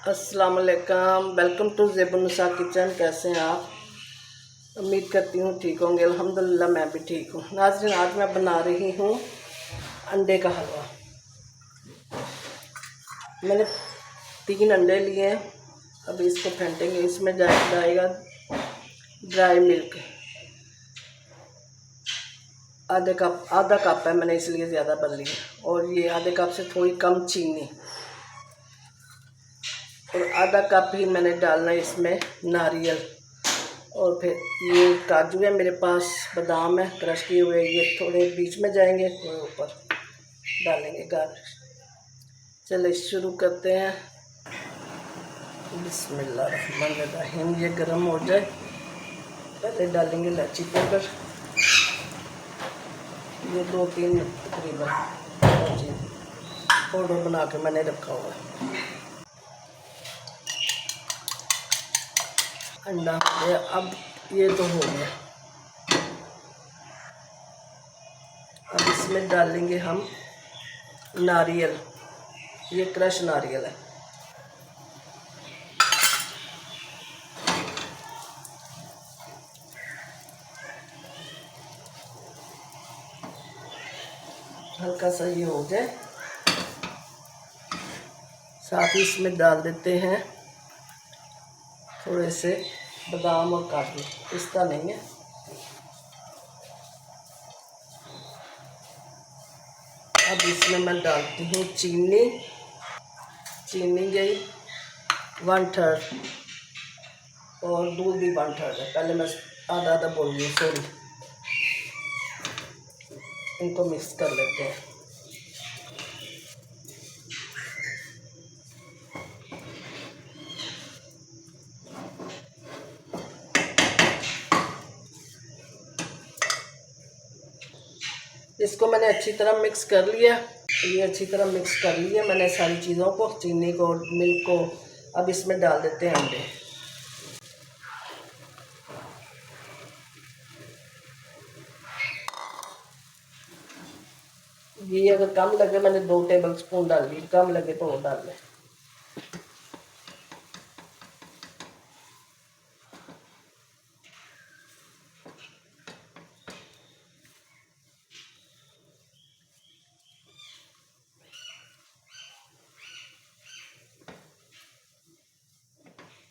अस्सलाम वालेकुम, welcome to ज़ेबुन्निसा kitchen. कैसे हैं आप? उम्मीद करती हूँ ठीक होंगे। अल्हम्दुलिल्लाह मैं भी ठीक हूँ। नाज़रीन, आज मैं बना रही हूँ अंडे का हलवा। मैंने 3 अंडे लिए हैं। अभी इसको फेंटेंगे। इसमें जाएगा ड्राई मिल्क, आधा कप है, मैंने इसलिए ज़्यादा बन लिया। और ये आधे कप से थोड़ी कम चीनी, और आधा कप ही मैंने डालना है इसमें नारियल। और फिर ये काजू है मेरे पास, बादाम है क्रश किए हुए, ये थोड़े बीच में जाएंगे, थोड़े ऊपर डालेंगे गार्निश। चलिए शुरू करते हैं। बिस्मिल्लाहिर्रहमानिर्रहीम। ये गर्म हो जाए, पहले डालेंगे इलायची पाउडर। ये 2-3 तकरीबन पाउडर बना के मैंने रखा हुआ है। अंडा हो गया। अब ये तो हो गया। अब इसमें डालेंगे हम नारियल। ये क्रश नारियल है। हल्का सा ये हो जाए, साथ ही इसमें डाल देते हैं थोड़े से बादाम और काजू, पिस्ता नहीं है। अब इसमें मैं डालती हूँ चीनी। चीनी गई 1/3, और दूध भी 1/3 है। पहले मैं आधा आधा बोल रही हूँ, सॉरी। इनको मिक्स कर लेते हैं। इसको मैंने अच्छी तरह मिक्स कर लिया। ये अच्छी तरह मिक्स कर लिया मैंने सारी चीज़ों को, चीनी को, मिल्क को। अब इसमें डाल देते हैं अंडे। ये अगर कम लगे, मैंने 2 टेबल स्पून डाल ली, कम लगे तो और डाल लें।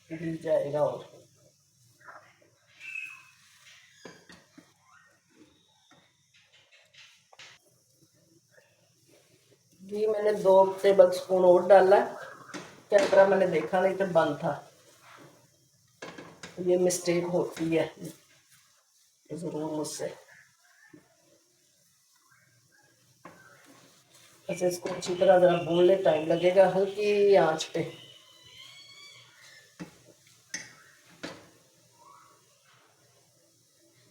गिर जाएगा। और ये मैंने 2 टेबल स्पून और डाला। कैमरा मैंने देखा नहीं तो बंद था। ये मिस्टेक होती है ज़रूर मुझसे। अच्छा, इसको अच्छी तरह ज़रा भून ले, टाइम लगेगा, हल्की आंच पे।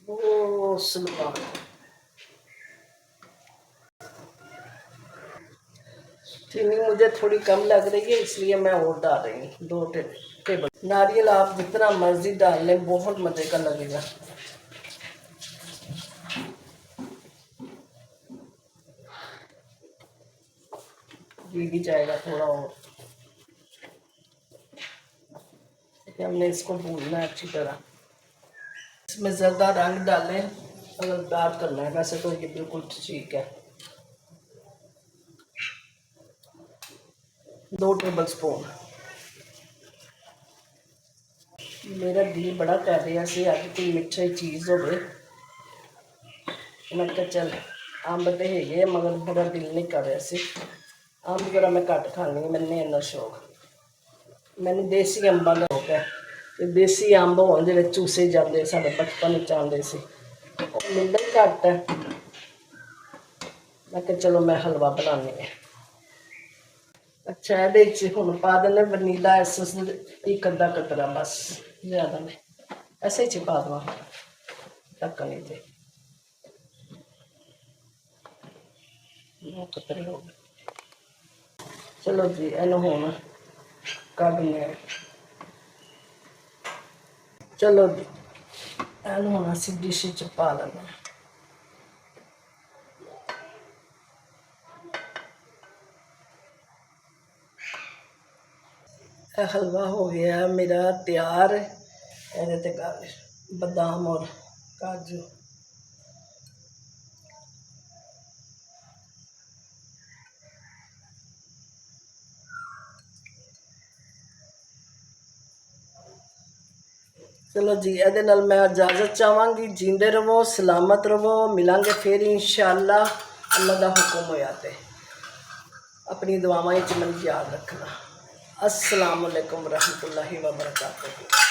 ओ सुल्तान, चीनी मुझे थोड़ी कम लग रही है, इसलिए मैं और डाल रही हूँ 2 टेबल। नारियल आप जितना मर्जी डाल लें, बहुत मज़े का लगेगा। भी जाएगा थोड़ा और। हमने इसको भूनना है अच्छी तरह। इसमें ज़्यादा रंग डालें अगर डार्क करना है, वैसे तो ये बिल्कुल ठीक है। 2 टेबल स्पून। मेरा दिल बड़ा कर रहा सी अज कोई मिठी चीज़ हो। मैं कहा चल, अंब तो है मगर मेरा दिल नहीं कर रहा सी। अंब जरा मैं घट खानी, मैंने इन्ना शौक। मैंने देसी अंबा का शौक है। देसी अंब हो जो चूसे जाते, साढ़े बचपन च आते सी, मिलते ही घट है। मैं कहा चलो मैं हलवा बनानी है। अच्छा, ये हम पा देने वनीला एसेंस, 1 अद्धा कतरा, बस ज़्यादा नहीं। ऐसे ही पा दवा ढक्कन से। 9 कतरे हो गए। चलो जी, इन हूँ कढ़ने। चलो जी, इन हूँ असी डिश च पा लेना। ਇਹ ਹਲਵਾ ਹੋ ਗਿਆ ਮੇਰਾ ਤਿਆਰ। ਇਹਦੇ ਤੇ ਬਦਾਮ ਔਰ ਕਾਜੂ। ਚਲੋ ਜੀ, ਇਹਦੇ ਨਾਲ ਮੈਂ ਇਜਾਜ਼ਤ ਚਾਹਾਂਗੀ। ਜੀਂਦੇ ਰਹੋ, ਸਲਾਮਤ ਰਹੋ, ਮਿਲਾਂਗੇ ਫਿਰ ਇੰਸ਼ਾਅੱਲਾ। ਅੱਲਾ ਦਾ ਹੁਕਮ ਹੋਇਆ ਤੇ ਆਪਣੀ ਦੁਆਵਾਂ ਵਿੱਚ ਮੈਨੂੰ ਯਾਦ ਰੱਖਣਾ। अस्सलाम वालेकुम रहमतुल्लाहि व बरकातहू।